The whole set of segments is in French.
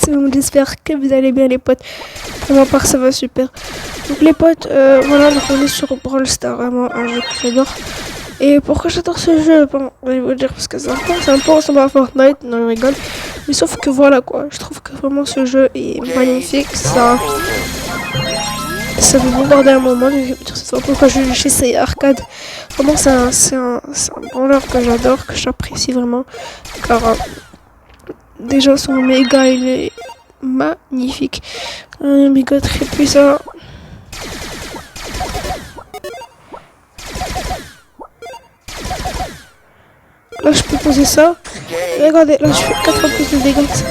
Donc j'espère que vous allez bien les potes. Pour ma part ça va super. Donc les potes, voilà, donc on est sur Brawl Stars, vraiment un jeu que j'adore. Et pourquoi j'adore ce jeu? Bon, je vais vous dire parce que c'est un peu ressemble à Fortnite, non je rigole. Mais sauf que voilà quoi, je trouve que vraiment ce jeu est magnifique, ça veut bombarder un moment, c'est pourquoi je joue chez ces arcades. Vraiment c'est un branleur que j'adore, que j'apprécie vraiment. Car déjà son méga il est magnifique. Un méga très puissant. Là je peux poser ça. Et regardez, là je fais 4 fois plus de dégâts que ça.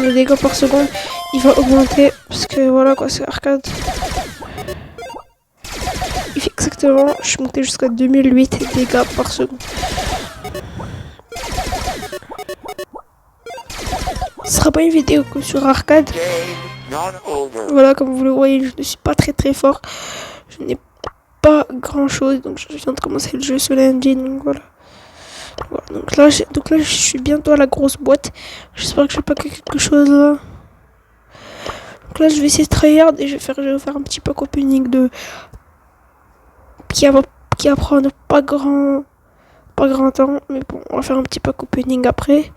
Le dégâts par seconde il va augmenter parce que voilà quoi, c'est arcade. Il fait exactement, je suis monté jusqu'à 2008 dégâts par seconde. Ce sera pas une vidéo que sur arcade. Voilà, comme vous le voyez, je ne suis pas très fort. Je n'ai pas grand chose, donc je viens de commencer le jeu sur l'engine, donc voilà. Donc là, je suis bientôt à la grosse boîte. J'espère que je vais pas quelque chose là. Donc là, je vais essayer de tryhard et je vais faire un petit pack opening de qui va prendre pas grand temps, mais bon, on va faire un petit pack opening après.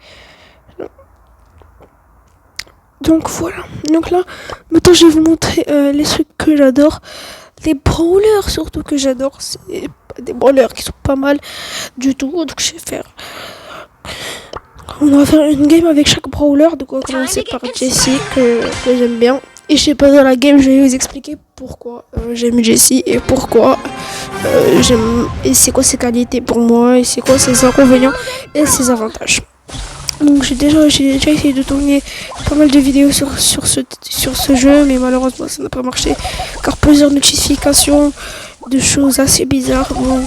Donc voilà. Donc là, maintenant je vais vous montrer les trucs que j'adore. Les brawlers surtout que j'adore, c'est des brawlers qui sont pas mal du tout. Donc je vais faire. On va faire une game avec chaque brawler. Donc on va commencer par Jessie que j'aime bien. Et je sais pas, dans la game, je vais vous expliquer pourquoi j'aime Jessie et pourquoi j'aime. Et c'est quoi ses qualités pour moi, et c'est quoi ses inconvénients et ses avantages. Donc j'ai déjà essayé de tourner pas mal de vidéos sur ce jeu, mais malheureusement ça n'a pas marché car plusieurs notifications de choses assez bizarres. Bon,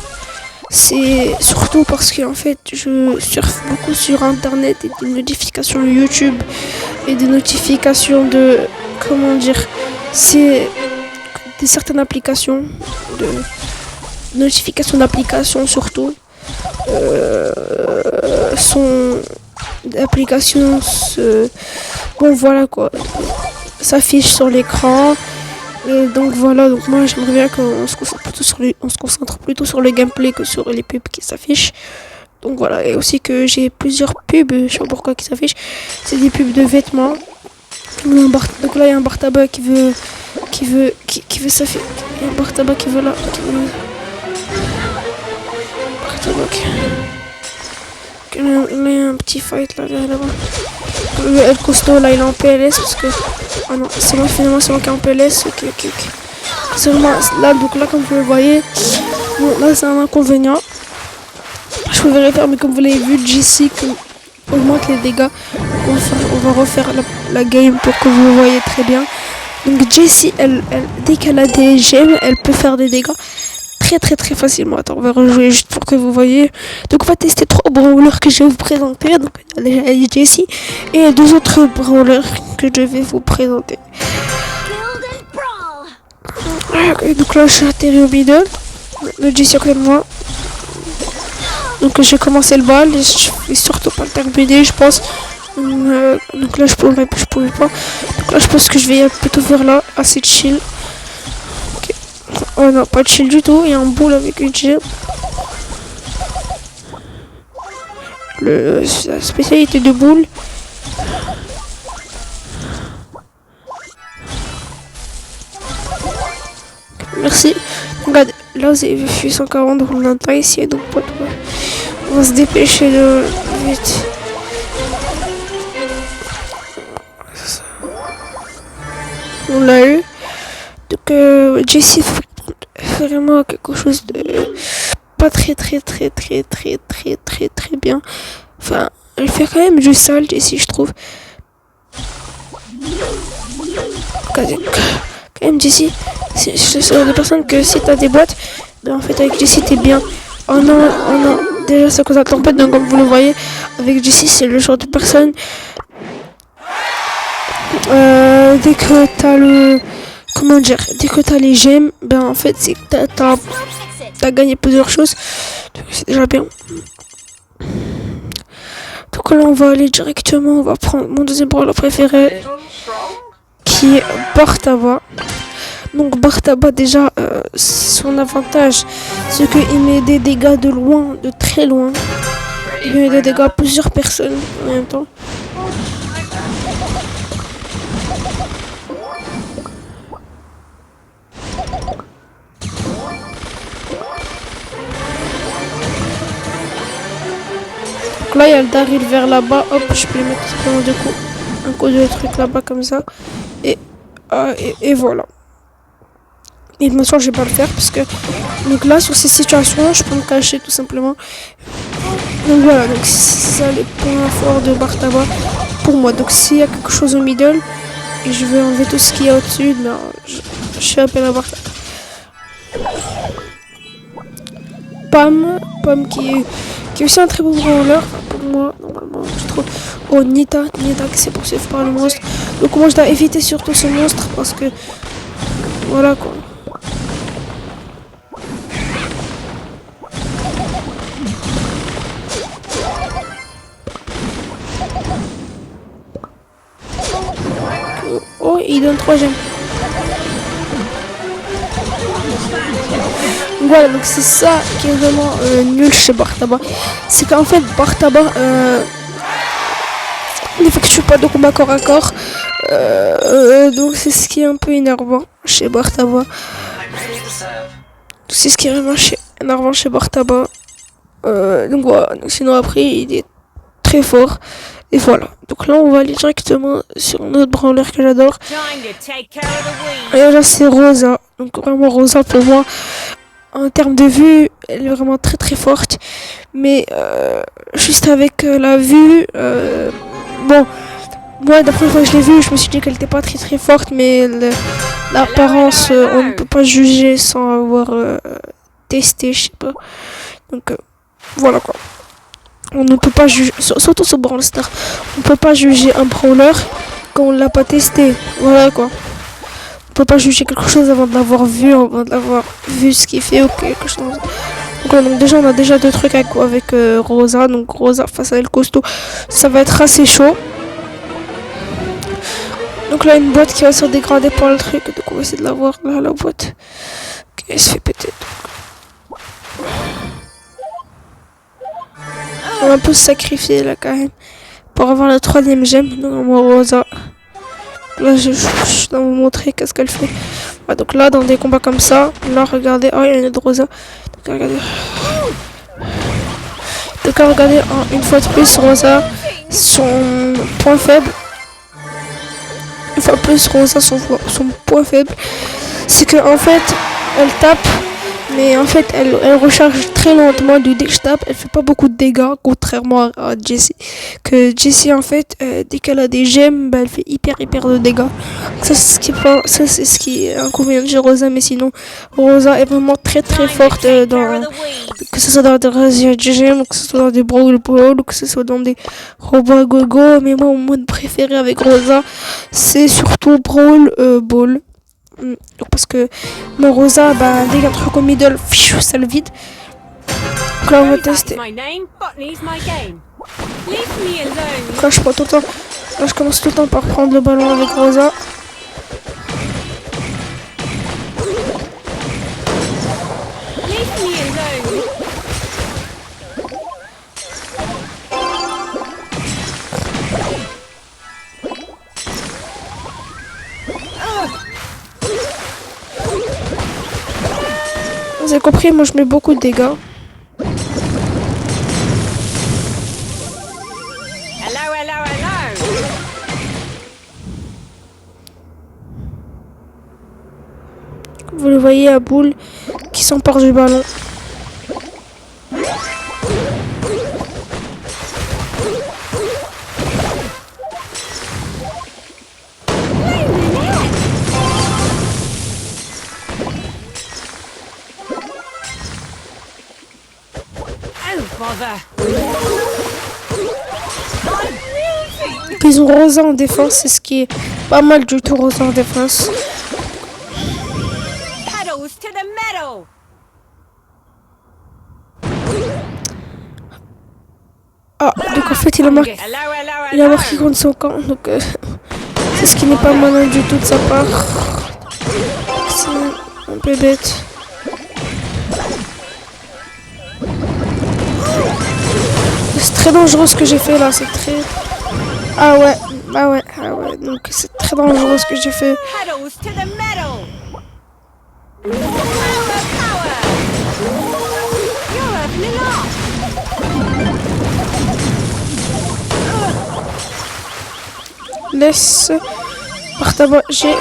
c'est surtout parce que en fait je surfe beaucoup sur internet et des notifications YouTube et des notifications de c'est certaines applications, de notifications d'applications surtout sont d'applications bon voilà quoi, s'affiche sur l'écran. Et donc voilà, donc moi j'aimerais bien qu'on se concentre plutôt sur le gameplay que sur les pubs qui s'affichent. Donc voilà, et aussi que j'ai plusieurs pubs, je sais pas pourquoi qui s'affichent. C'est des pubs de vêtements. Donc là il y a un bar tabac qui veut s'afficher. Il y a un bar tabac qui veut là. Bar tabac. Il y a un petit fight là-bas. Le El Costo là il est en PLS parce que. Ah non, c'est moi finalement, c'est moi qui est en PLS. Ok. C'est vraiment là, donc là comme vous le voyez, bon là c'est un inconvénient. Je peux vérifier, mais comme vous l'avez vu, Jessie augmente les dégâts. On va refaire la game pour que vous le voyez très bien. Donc Jessie, dès qu'elle a des gemmes, elle peut faire des dégâts très facilement. Attends, on va rejouer juste pour que vous voyez. Donc on va tester 3 brawlers que je vais vous présenter. Donc il y a Jessie et 2 autres brawlers que je vais vous présenter. Okay, donc là je suis atterri au middle. Le Jessie à côté de moi. Donc j'ai commencé le bal et je vais surtout pas le terminer, je pense. Donc là je pouvais pas. Donc là je pense que je vais plutôt vers là, assez chill. Okay. Oh non, pas chill du tout, il y a un boule avec une gemme. La spécialité de boule. Merci. Regarde, là vous avez vu 140, donc on a pas ici, donc pas de quoi. On va se dépêcher de vite. On l'a eu. Donc Jessie fait vraiment quelque chose de pas très bien. Enfin, elle fait quand même du sale Jessie, je trouve. Quand même, Jessie, c'est ce genre de personne que si t'as des boîtes, ben en fait, avec Jessie, t'es bien. Oh non, oh non. Déjà, ça cause la tempête, donc comme vous le voyez, avec Jessie, c'est le genre de personne. Dès que t'as le. Comment dire? Dès que t'as les gemmes, ben en fait, c'est que t'as gagné plusieurs choses. Donc, c'est déjà bien. Donc là, on va aller directement, on va prendre mon deuxième brawler préféré, qui est Bartaba. Donc Bartaba, déjà, son avantage, c'est qu'il met des dégâts de loin, de très loin. Il met des dégâts à plusieurs personnes en même temps. Donc là, il y a le Daryl vers là-bas. Hop, je peux lui mettre simplement un coup de truc là-bas comme ça. Et voilà. Et bien sûr, je vais pas le faire parce que donc là, sur ces situations, je peux me cacher tout simplement. Donc voilà, donc c'est ça les points forts de Bartaba pour moi. Donc s'il y a quelque chose au middle et je vais enlever tout ce qu'il y a au-dessus, ben, je fais appel à Bartaba. Pam qui est aussi un très beau brawler pour moi, normalement, je trouve. Oh, Nita qui s'est poursuivre par le monstre. Donc moi, je dois éviter surtout ce monstre parce que, voilà quoi. Oh, il donne 3 gemmes. Voilà, donc c'est ça qui est vraiment nul chez Bartaba. C'est qu'en fait, Bartaba n'effectue pas de combat corps à corps. Donc c'est ce qui est un peu énervant chez Bartaba. C'est ce qui est vraiment énervant chez Bartaba. Donc voilà, donc sinon après, il est très fort. Et voilà. Donc là, on va aller directement sur notre brawler que j'adore. Et là, c'est Rosa. Donc vraiment, Rosa, pour moi, en termes de vue, elle est vraiment très très forte. Mais juste avec la vue, bon, moi, la première fois que je l'ai vue, je me suis dit qu'elle n'était pas très très forte. Mais l'apparence, on ne peut pas juger sans avoir testé, je sais pas. Donc voilà quoi. On ne peut pas juger, surtout ce Brawl Star, on peut pas juger un brawler quand on l'a pas testé. Voilà quoi. On peut pas juger quelque chose avant de l'avoir vu, ce qu'il fait ou quelque chose. Donc déjà on a déjà deux trucs avec Rosa. Donc Rosa face à El Costo, ça va être assez chaud. Donc là une boîte qui va se dégrader par le truc. Donc on va essayer de l'avoir là la boîte. Ok, elle se fait péter. On va un peu se sacrifier là quand même pour avoir la troisième gemme. Donc Rosa. Là je dois vous montrer qu'est-ce qu'elle fait. Ah, donc là dans des combats comme ça, là regardez, oh il y a une autre Rosa. Donc regardez une fois de plus Rosa, son point faible. Une fois de plus Rosa, son point faible, c'est que en fait elle tape. Mais en fait, elle recharge très lentement. Dès que je tape, elle fait pas beaucoup de dégâts, contrairement à Jessie. Que Jessie, en fait, dès qu'elle a des gemmes, bah, elle fait hyper de dégâts. Ça, c'est ce qui est inconvénient de Rosa. Mais sinon, Rosa est vraiment très forte que ce soit dans des razzias de gemmes, que ce soit dans des Brawl Ball, que ce soit dans des robots gogo. Mais moi, mon mode préféré avec Rosa, c'est surtout Brawl Ball. Parce que mon Rosa, bah, dès qu'il y a un truc au middle, ça le vide. Donc là, on va tester. Là, je prends tout le temps. Là, je commence tout le temps par prendre le ballon avec Rosa. Vous avez compris, moi je mets beaucoup de dégâts. Vous le voyez à boule qui s'empare du ballon. Ils ont Rosa en défense, c'est ce qui est pas mal du tout, Rosa en défense. Ah, donc en fait il a marqué contre son camp, donc c'est ce qui n'est pas malin du tout de sa part. C'est un peu bête. C'est très dangereux ce que j'ai fait là, c'est très... Ah ouais, donc c'est très dangereux ce que j'ai fait. Laisse par tabac, j'ai...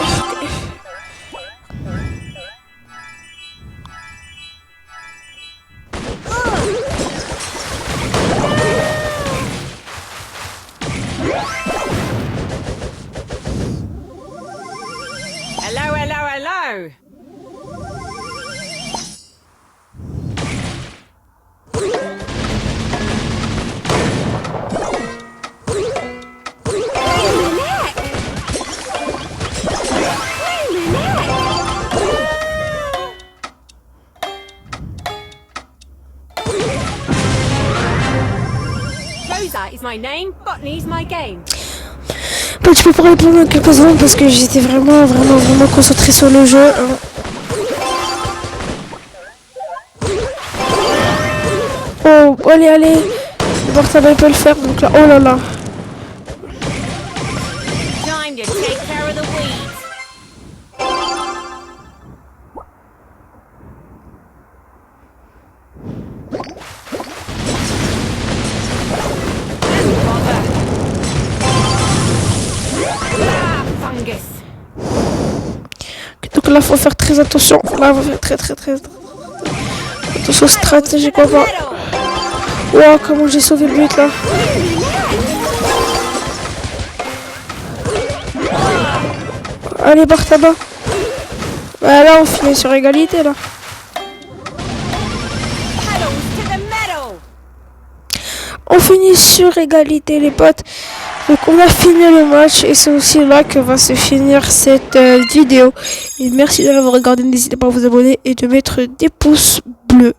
Hello. Rosa is my name, Botany's my game. Bah, tu peux pas répondre à quelques secondes parce que j'étais vraiment concentré sur le jeu. Oh, allez. Bon, ça va pas le faire, donc là, oh là là. Time to take care of the weeds. Donc là, faut faire très attention. Là, on va faire très attention stratégique. Quoi pas. Wow, comment j'ai sauvé le but là. Allez, Bartaba. Bah là, on finit sur égalité là. On finit sur égalité les potes. Donc on a fini le match et c'est aussi là que va se finir cette vidéo. Et merci de l'avoir regardé, n'hésitez pas à vous abonner et de mettre des pouces bleus.